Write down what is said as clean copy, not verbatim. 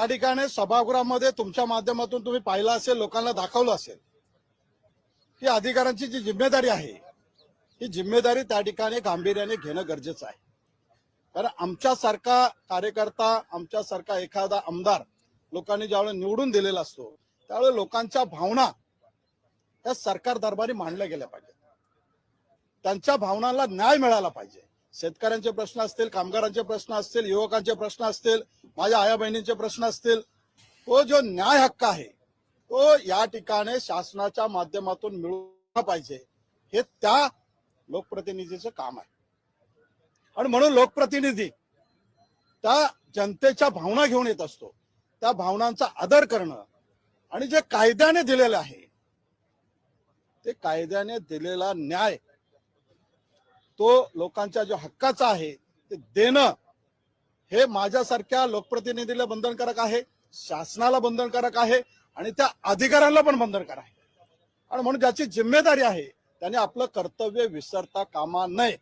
त्या ठिकाणी सभागृहामध्ये तुमच्या माध्यमातून तुम्ही पाहिलं असेल, लोकांना दाखवलं असेल की अधिकाऱ्यांची जी जिम्मेदारी आहे ही जिम्मेदारी त्या ठिकाणी गांभीर्याने घेणं गरजेचं आहे. कारण आमच्यासारखा कार्यकर्ता, आमच्यासारखा एखादा आमदार लोकांनी ज्यावेळेस निवडून दिलेला असतो त्यावेळेस लोकांच्या भावना त्या सरकार दरबारी मांडल्या गेल्या पाहिजेत. त्यांच्या भावनांना न्याय मिळाला पाहिजे. शेतकऱ्यांचे प्रश्न असतील, कामगारांचे प्रश्न असतील, युवकांचे प्रश्न असतील, माझ्या आया बहिणींचे प्रश्न असतील, तो जो न्याय हक्क आहे तो या ठिकाणी शासनाच्या माध्यमातून मिळवला पाहिजे. हे त्या लोकप्रतिनिधीचं काम आहे. आणि म्हणून लोकप्रतिनिधी त्या जनतेच्या भावना घेऊन येत असतो. त्या भावनांचा आदर करणं आणि जे कायद्याने दिलेलं आहे ते कायद्याने दिलेला न्याय तो लोकांच्या जो हक्काचा आहे ते देणं हे माझ्यासारख्या लोकप्रतिनिधीला बंधनकारक आहे, शासनाला बंधनकारक आहे आणि त्या अधिकाऱ्यांना पण बंधनकारक आहे. आणि म्हणून ज्याची जिम्मेदारी आहे त्याने आपलं कर्तव्य विसरता कामा नये.